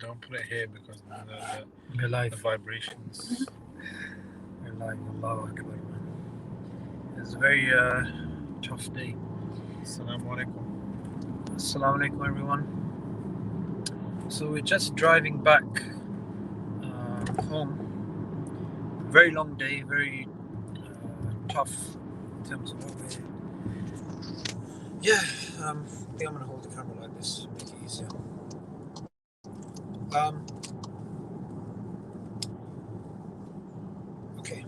Don't put it here because We're live. the vibrations. We're live. Allahu Akbar. It's a very tough day. Assalamu alaikum. Assalamu alaikum, everyone. So we're just driving back home. Very long day, very tough in terms of what we're. Yeah, I think I'm gonna hold the camera like this, make it easier. Okay.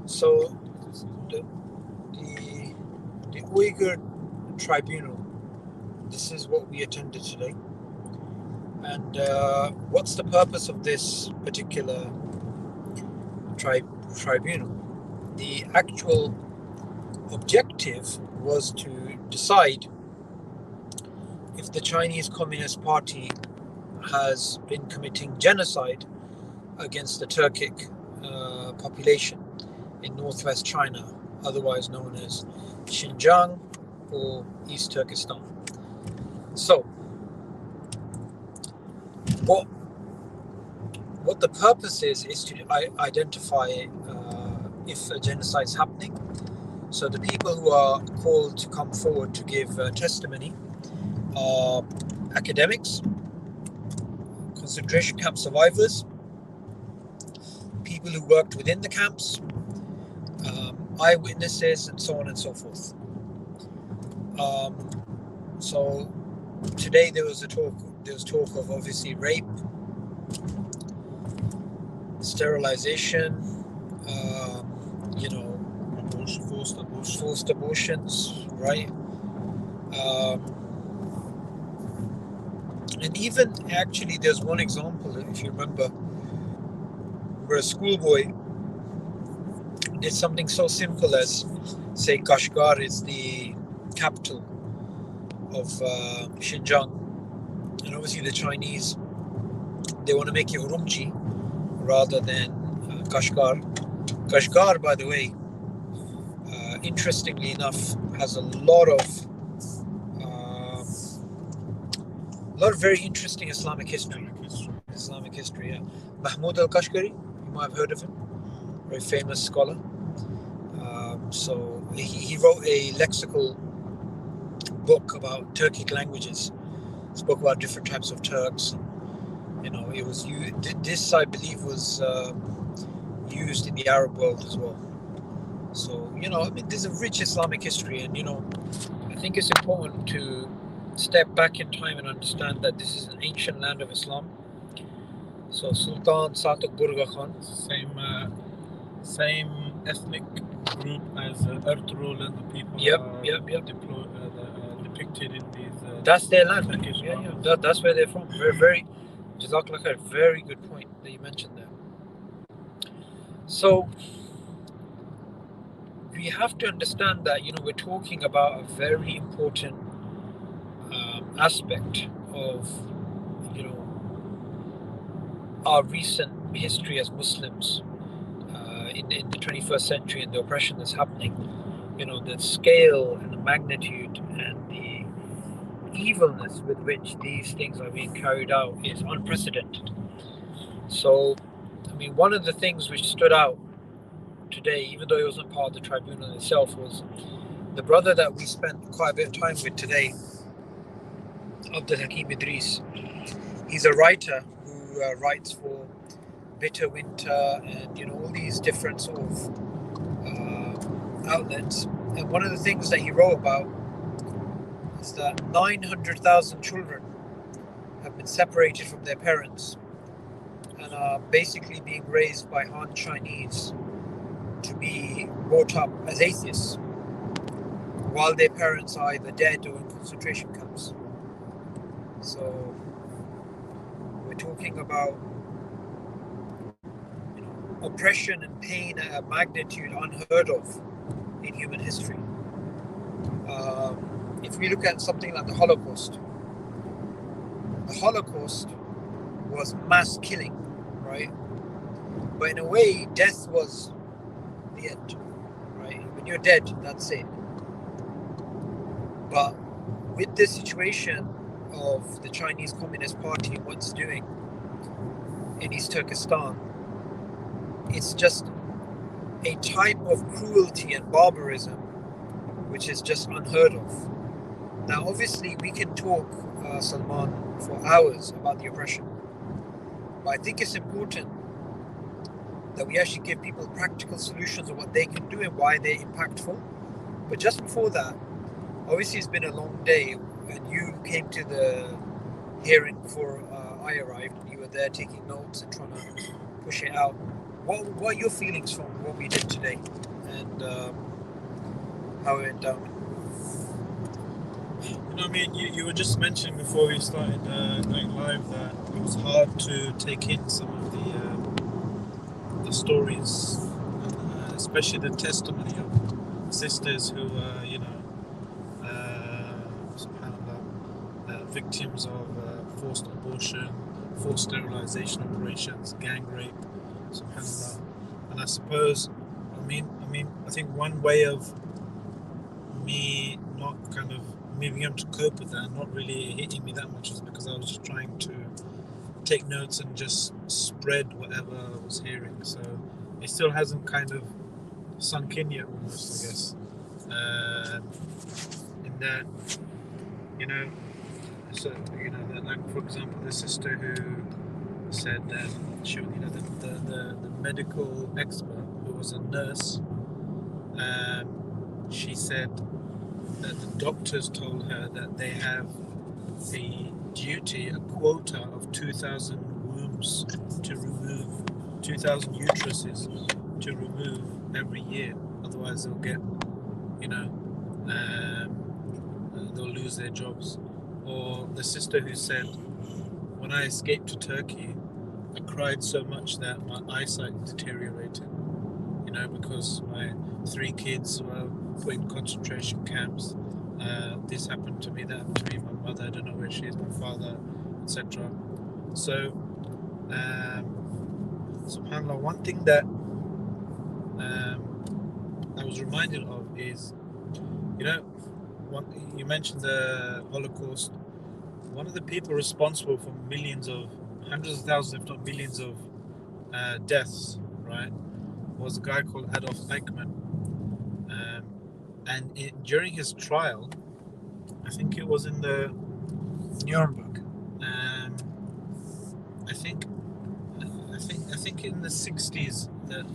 So the Uyghur Tribunal. This is what we attended today. And what's the purpose of this particular tribunal? The actual objective was to decide if the Chinese Communist Party has been committing genocide against the Turkic population in northwest China, otherwise known as Xinjiang or East Turkestan. So, what the purpose is to identify if a genocide is happening. So the people who are called to come forward to give testimony are academics, concentration camp survivors, people who worked within the camps, eyewitnesses, and so on and so forth. So today there was talk of obviously rape, sterilization, forced abortions, right? And even actually there's one example, if you remember, where a schoolboy did something so simple as say Kashgar is the capital of Xinjiang, and obviously the Chinese, they want to make it Urumqi rather than Kashgar. Kashgar, by the way, interestingly enough, has a lot of very interesting Islamic history. Yeah. Mahmud al-Kashgari, you might have heard of him, very famous scholar. So he wrote a lexical book about Turkic languages. Spoke about different types of Turks. It was this, I believe, was used in the Arab world as well. So there's a rich Islamic history, and I think it's important to step back in time and understand that this is an ancient land of Islam. So Sultan Satuk Burga Khan, Same ethnic group as Ertugrul and the people depicted in these. That's their land. Turkish That's where they're from. Very Jazakallah khair. Very good point that you mentioned there. So we have to understand that we're talking about a very important aspect of our recent history as Muslims in the 21st century, and the oppression that's happening. The scale and the magnitude and the evilness with which these things are being carried out is unprecedented. So, one of the things which stood out today, even though he wasn't part of the tribunal itself, was the brother that we spent quite a bit of time with today, Abdul Hakim Idris. He's a writer who writes for Bitter Winter and all these different sort of outlets. And one of the things that he wrote about is that 900,000 children have been separated from their parents and are basically being raised by Han Chinese to be brought up as atheists, while their parents are either dead or in concentration camps. So we're talking about oppression and pain at a magnitude unheard of in human history. If we look at something like the Holocaust was mass killing, right? But in a way, death was the end, right? When you're dead, that's it. But with this situation, of the Chinese Communist Party once doing in East Turkestan, it's just a type of cruelty and barbarism which is just unheard of. Now, obviously, we can talk, Salman, for hours about the oppression, but I think it's important that we actually give people practical solutions of what they can do and why they're impactful. But just before that, obviously, it's been a long day, and you came to the hearing before I arrived. You were there taking notes and trying to push it out. What are your feelings from what we did today, and how it went down? I mean, you were just mentioning before we started going live that it was hard to take in some of the stories, especially the testimony of sisters who were, subhanAllah, victims of forced abortion, forced sterilization operations, gang rape, subhanAllah. And I suppose, I think one way of me not kind of maybe able to cope with that and not really hitting me that much was because I was just trying to take notes and just spread whatever I was hearing. So it still hasn't kind of sunk in yet, almost, I guess. In that, like for example, the sister who said she, the medical expert who was a nurse, she said that the doctors told her that they have a duty, a quota of 2,000 wombs to remove, 2,000 uteruses to remove every year. Otherwise, they'll get, they'll lose their jobs. Or the sister who said, when I escaped to Turkey, I cried so much that my eyesight deteriorated, because my 3 kids were put in concentration camps. This happened to me, that happened to me, my mother, I don't know where she is, my father, etc. So, subhanAllah, one thing that I was reminded of is, you mentioned the Holocaust. One of the people responsible for hundreds of thousands, if not millions of deaths, right, was a guy called Adolf Eichmann. And during his trial, I think it was in the Nuremberg. I think in the 60s that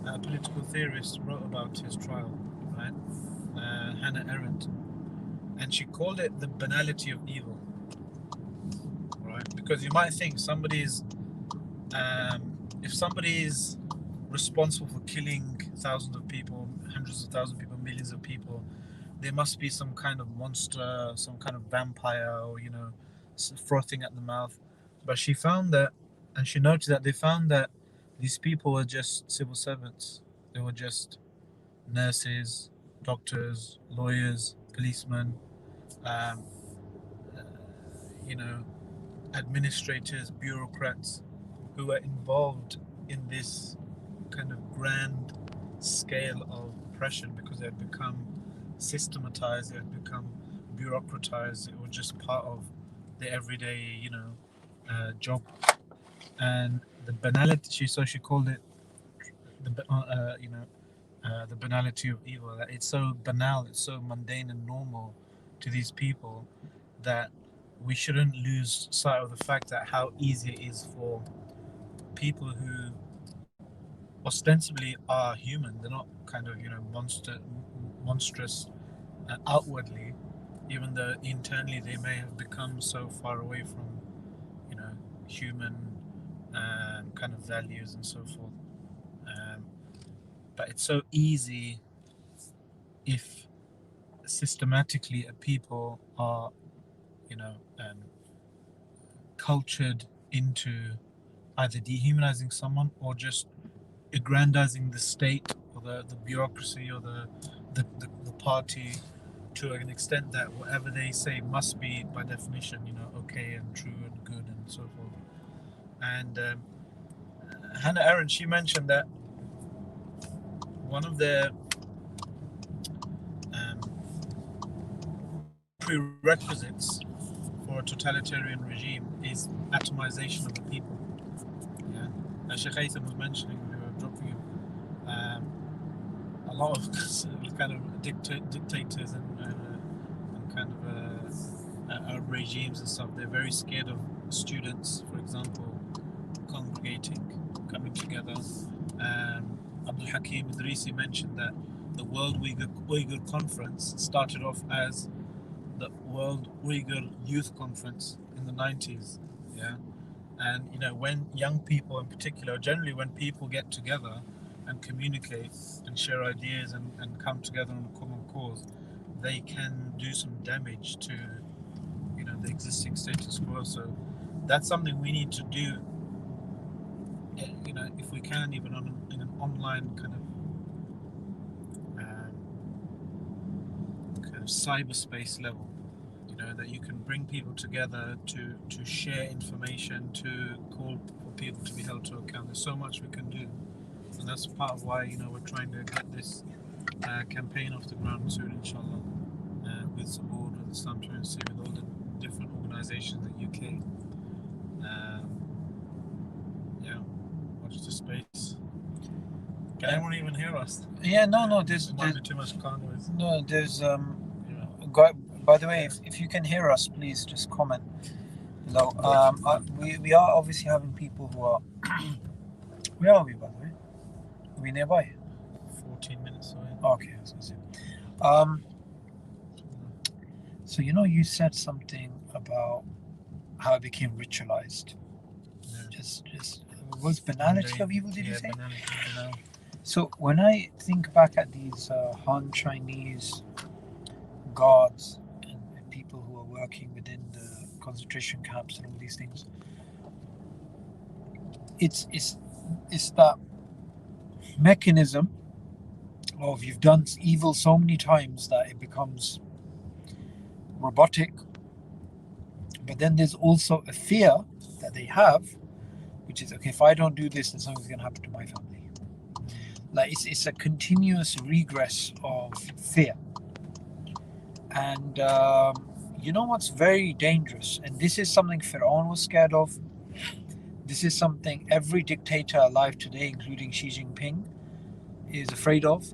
a political theorist wrote about his trial, right? Hannah Arendt, and she called it the banality of evil, right? Because you might think if somebody is responsible for killing thousands of people, hundreds of thousands of people, millions of people, there must be some kind of monster, some kind of vampire, or frothing at the mouth. But she found that, and she noted that they found that these people were just civil servants. They were just nurses, doctors, lawyers, policemen, um, uh, you know, administrators, bureaucrats who were involved in this kind of grand scale of oppression because they had become systematized, they had become bureaucratized. It was just part of the everyday, job. And the banality, so she called it the banality of evil. That it's so banal, it's so mundane and normal to these people that we shouldn't lose sight of the fact that how easy it is for people who ostensibly are human. They're not kind of monstrous outwardly, even though internally they may have become so far away from human kind of values and so forth. Um, but it's so easy if systematically a people are cultured into either dehumanizing someone or just aggrandizing the state or the bureaucracy or the party to an extent that whatever they say must be by definition okay and true and good and so forth. And Hannah Arendt, she mentioned that one of the prerequisites or a totalitarian regime is atomization of the people. Yeah, as Sheikh Haytham was mentioning, we were dropping him. A lot of kind of dictators and kind of regimes and stuff. They're very scared of students, for example, congregating, coming together. Abdul Hakim Idrisi mentioned that the World Uyghur Conference started off as the World Uyghur Youth Conference in the 90s. Yeah, and when young people, in particular, generally when people get together and communicate and share ideas and come together on a common cause, they can do some damage to the existing status quo. So that's something we need to do. If we can, even in an online kind of cyberspace level, that you can bring people together to share information, to call for people to be held to account. There's so much we can do, and that's part of why we're trying to get this campaign off the ground soon, inshallah, with support with Islam Transparency, with all the different organisations in the UK. Watch the space. Can anyone even hear us? Yeah, no, there's might be too much car noise. No, there's Yeah. By the way, if you can hear us, please just comment below. We are obviously having people who are. Where are we, by the way? Are we nearby? 14 minutes away. Okay, I was gonna say. So you said something about how it became ritualized. Yeah. Just was banality of evil, did you say? Banality, So when I think back at these Han Chinese guards and people who are working within the concentration camps and all these things, it's that mechanism of you've done evil so many times that it becomes robotic. But then there's also a fear that they have, which is, okay, if I don't do this, then something's going to happen to my family. Like it's a continuous regress of fear. And what's very dangerous, and this is something Fir'aun was scared of, this is something every dictator alive today, including Xi Jinping, is afraid of,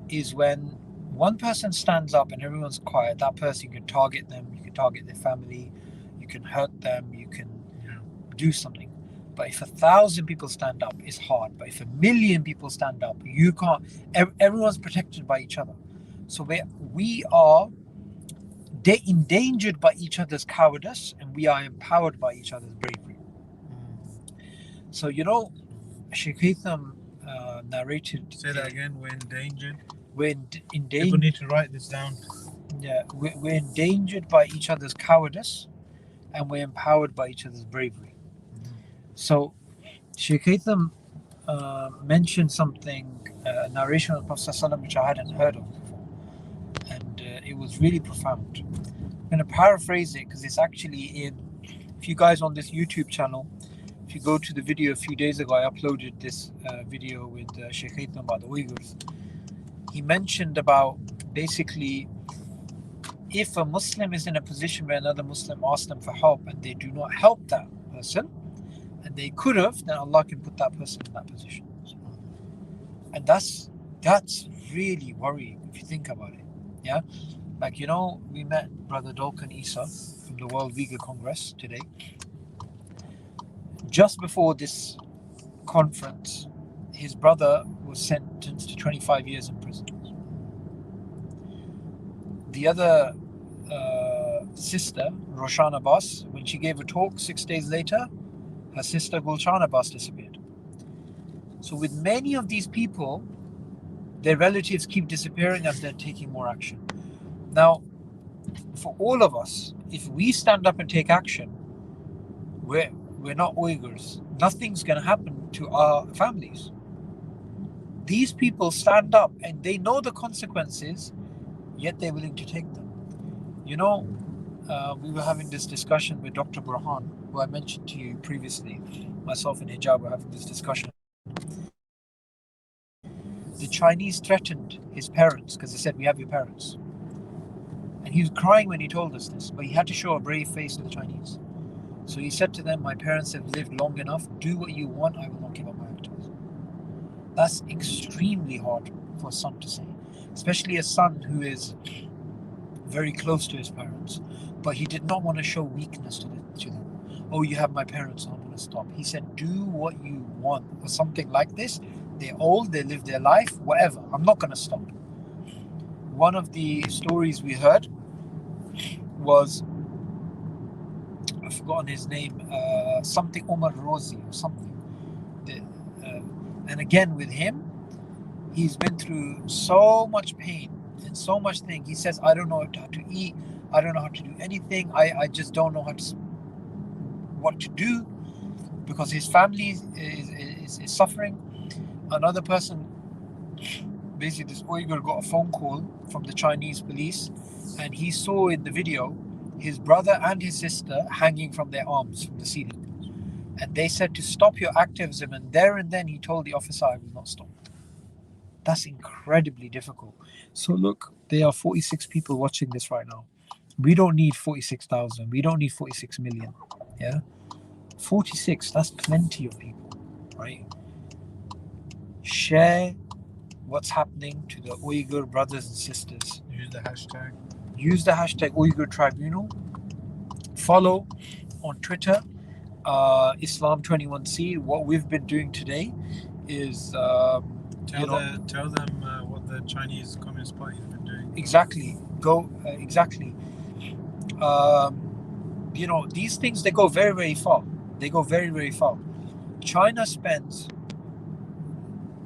is when one person stands up and everyone's quiet. That person, you can target them, you can target their family, you can hurt them, you can do something. But if 1,000 people stand up, it's hard. But if 1,000,000 people stand up, you can't. Everyone's protected by each other. So we are endangered by each other's cowardice, and we are empowered by each other's bravery. So Sheikh Haytham narrated. Say that again. We're endangered. We're endangered. People need to write this down. Yeah, we're endangered by each other's cowardice, and we're empowered by each other's bravery. So Sheikh Haytham mentioned something, a narration of the Prophet ﷺ, which I hadn't heard of before, and it was really profound. I'm going to paraphrase it because it's actually if you guys on this YouTube channel, if you go to the video a few days ago, I uploaded this video with Sheikh Haytham about the Uyghurs. He mentioned about basically if a Muslim is in a position where another Muslim asks them for help and they do not help that person, and they could have, then Allah can put that person in that position. And that's really worrying if you think about it. Yeah, like we met Brother Dolkan Isa from the World Uyghur Congress today. Just before this conference, his brother was sentenced to 25 years in prison. The other sister, Roshan Abbas, when she gave a talk 6 days later, her sister Gulshan Abbas disappeared. So with many of these people, their relatives keep disappearing as they're taking more action. Now, for all of us, if we stand up and take action, we're not Uyghurs. Nothing's going to happen to our families. These people stand up and they know the consequences, yet they're willing to take them. We were having this discussion with Dr. Burhan, who I mentioned to you previously. Myself and Hijab were having this discussion. The Chinese threatened his parents because they said, we have your parents. And he was crying when he told us this, but he had to show a brave face to the Chinese. So he said to them, my parents have lived long enough, do what you want, I will not give up my activism. That's extremely hard for a son to say, especially a son who is very close to his parents, but he did not want to show weakness to them. Oh, you have my parents, I'm going to stop. He said, do what you want, or something like this. They're old, they live their life, whatever. I'm not going to stop. One of the stories we heard was, I've forgotten his name, something Omar Rozi or something. And again, with him, he's been through so much pain and so much thing. He says, I don't know how to eat. I don't know how to do anything. I just don't know what to do, because his family is suffering. Another person, basically this Uyghur, got a phone call from the Chinese police, and he saw in the video his brother and his sister hanging from their arms from the ceiling. And they said to stop your activism, and there and then he told the officer, I will not stop. That's incredibly difficult. So look, there are 46 people watching this right now. We don't need 46,000. We don't need 46 million. Yeah? 46, that's plenty of people, right? Share what's happening to the Uyghur brothers and sisters. Use the hashtag. Use the hashtag Uyghur Tribunal. Follow on Twitter, Islam21C. What we've been doing today is tell them what the Chinese Communist Party has been doing. Exactly. Exactly. These things, they go very, very far. They go very, very far. China spends,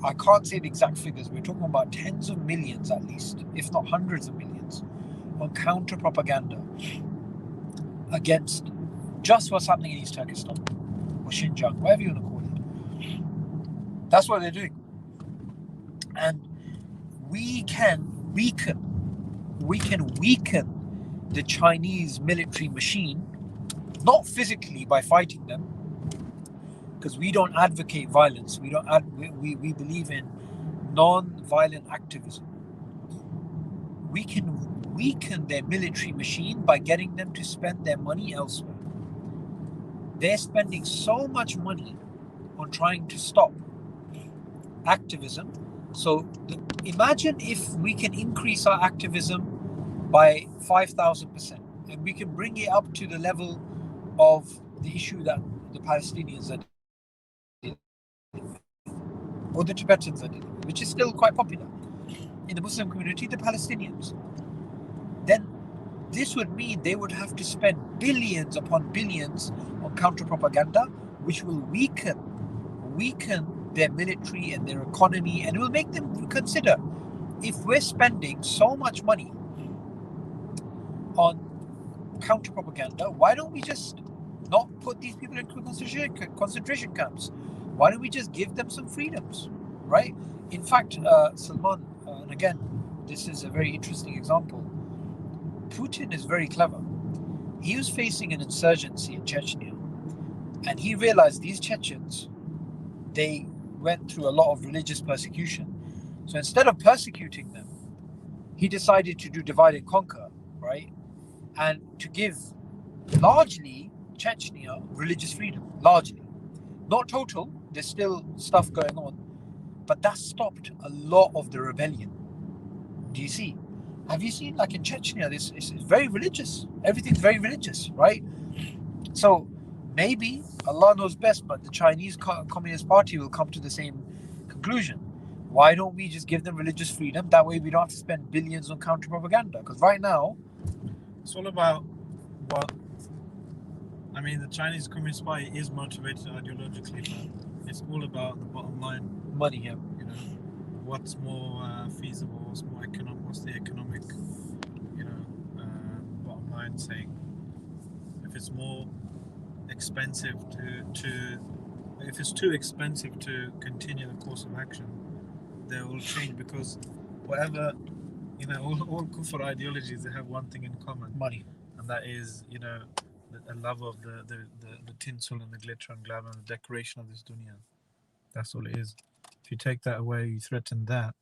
I can't say the exact figures, we're talking about tens of millions at least, if not hundreds of millions, on counter propaganda against just what's happening in East Turkestan or Xinjiang, whatever you want to call it. That's what they're doing. And we can weaken the Chinese military machine, not physically by fighting them, because we don't advocate violence. We believe in non-violent activism. We can weaken their military machine by getting them to spend their money elsewhere. They're spending so much money on trying to stop activism. So imagine if we can increase our activism by 5,000%, and we can bring it up to the level of the issue that the Palestinians are dealing with, or the Tibetans are dealing with, which is still quite popular in the Muslim community, the Palestinians. Then this would mean they would have to spend billions upon billions on counter-propaganda, which will weaken their military and their economy, and it will make them consider, if we're spending so much money on counter-propaganda, why don't we just not put these people into concentration camps? Why don't we just give them some freedoms, right? In fact, Salman, and again, this is a very interesting example, Putin is very clever. He was facing an insurgency in Chechnya, and he realized these Chechens, they went through a lot of religious persecution. So instead of persecuting them, he decided to do divide and conquer, right? And to give largely Chechnya religious freedom, largely. Not total, there's still stuff going on, but that stopped a lot of the rebellion. Do you see? Have you seen, like in Chechnya, this is very religious. Everything's very religious, right? So maybe Allah knows best, but the Chinese Communist Party will come to the same conclusion. Why don't we just give them religious freedom? That way we don't have to spend billions on counter propaganda. Because right now, it's all about what. I mean, the Chinese Communist Party is motivated ideologically, but it's all about the bottom line. Money, yeah. You know, what's more feasible? What's more economic? What's the economic, bottom line saying? If it's more expensive if it's too expensive to continue the course of action, they will change, because whatever, all kufr ideologies, they have one thing in common. Money. And that is, a love of the tinsel and the glitter and glamour and the decoration of this dunya. That's all it is. If you take that away, you threaten that,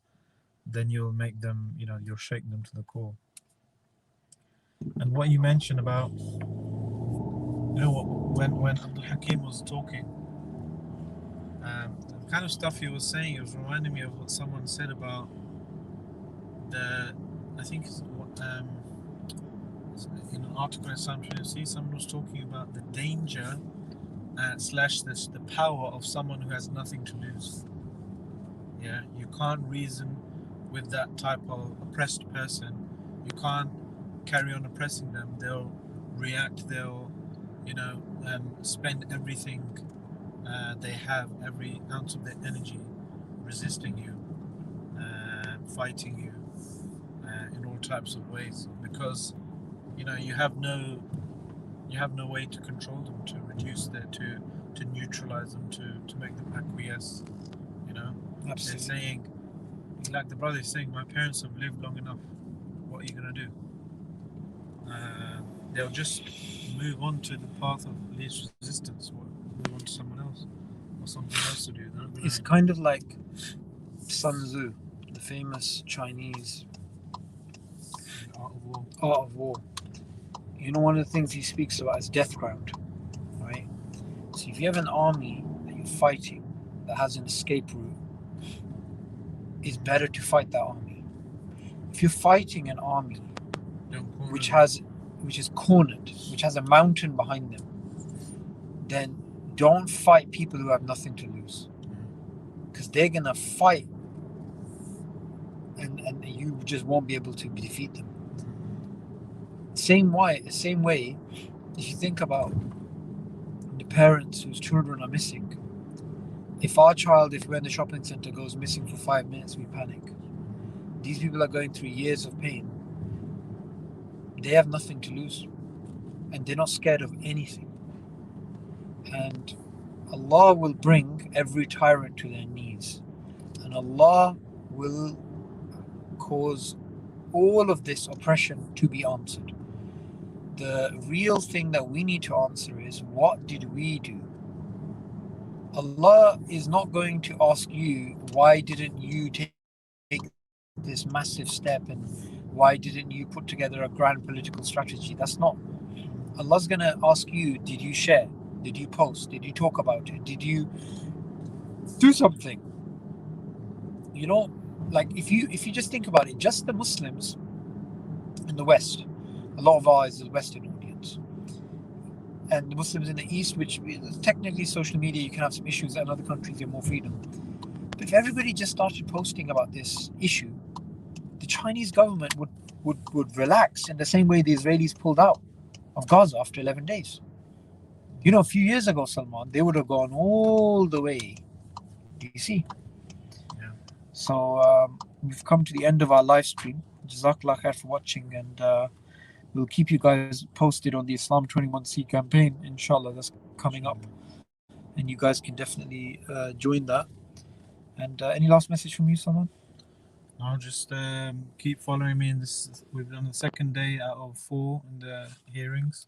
then you'll make them, you'll shake them to the core. And what you mentioned about, when Abdul Hakim was talking, the kind of stuff he was saying, it was reminding me of what someone said about the, I think in an article in Islam Trinity, someone was talking about the danger slash the power of someone who has nothing to lose. Yeah, you can't reason with that type of oppressed person. You can't carry on oppressing them. They'll react. They'll, spend everything they have, every ounce of their energy, resisting you, fighting you in all types of ways, because you have no way to control them, to reduce their, to neutralize them, to make them acquiesce. You know, Absolutely. they're saying, like the brother is saying, my parents have lived long enough. What are you gonna do? They'll just move on to the path of least resistance, or move on to someone else, or something else to do. It's kind of like Sun Tzu, the famous Chinese Art of war. art of war. One of the things he speaks about is death ground, right? So if you have an army that you're fighting that has an escape route, it's better to fight that army. If you're fighting an army which is cornered, which has a mountain behind them, then don't fight people who have nothing to lose, because they're gonna fight, and you just won't be able to defeat them. Same way, if you think about the parents whose children are missing. If our child, if we're in the shopping center, goes missing for 5 minutes, we panic. These people are going through years of pain. They have nothing to lose, and they're not scared of anything. And Allah will bring every tyrant to their knees, and Allah will cause all of this oppression to be answered. The real thing that we need to answer is, what did we do? Allah is not going to ask you, why didn't you take this massive step, and why didn't you put together a grand political strategy? That's not. Allah's going to ask you, did you share? Did you post? Did you talk about it? Did you do something? Like if you just think about it, just the Muslims in the West, a lot of ours is the Western audience, and the Muslims in the East, which technically social media, you can have some issues, and other countries you have more freedom. But if everybody just started posting about this issue, the Chinese government would relax in the same way the Israelis pulled out of Gaza after 11 days. A few years ago, Salman, they would have gone all the way. You see? Yeah. So we've come to the end of our live stream. Jazakallah khair for watching, and we'll keep you guys posted on the Islam 21C campaign, inshallah, that's coming up. And you guys can definitely join that. And any last message from you, Salman? I'll just keep following me in this. We've done the second day out of 4 in the hearings,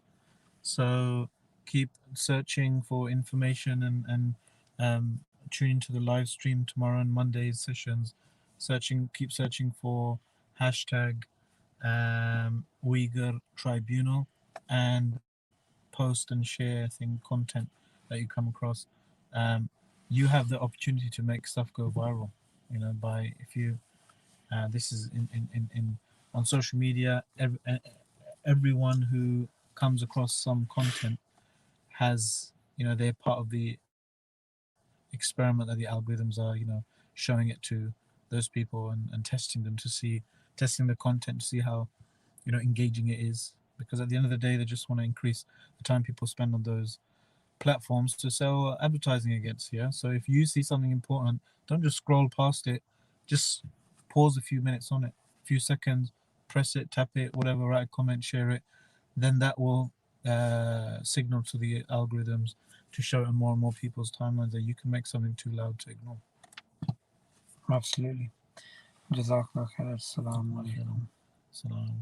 so keep searching for information, and tune into the live stream tomorrow and Monday's sessions. Keep searching for hashtag Uyghur Tribunal, and post and share content that you come across. You have the opportunity to make stuff go viral. By if you this is in on social media. Everyone who comes across some content has, they're part of the experiment that the algorithms are, showing it to those people, and testing them to see, testing the content to see how, engaging it is, because at the end of the day they just want to increase the time people spend on those platforms to sell advertising against. Yeah, so if you see something important, don't just scroll past it, just pause a few minutes on it, a few seconds, press it, tap it, whatever, write a comment, share it. Then that will signal to the algorithms to show it on more and more people's timelines that you can make something too loud to ignore. Absolutely. Jazakallah khair. Assalamu alaikum. Salam.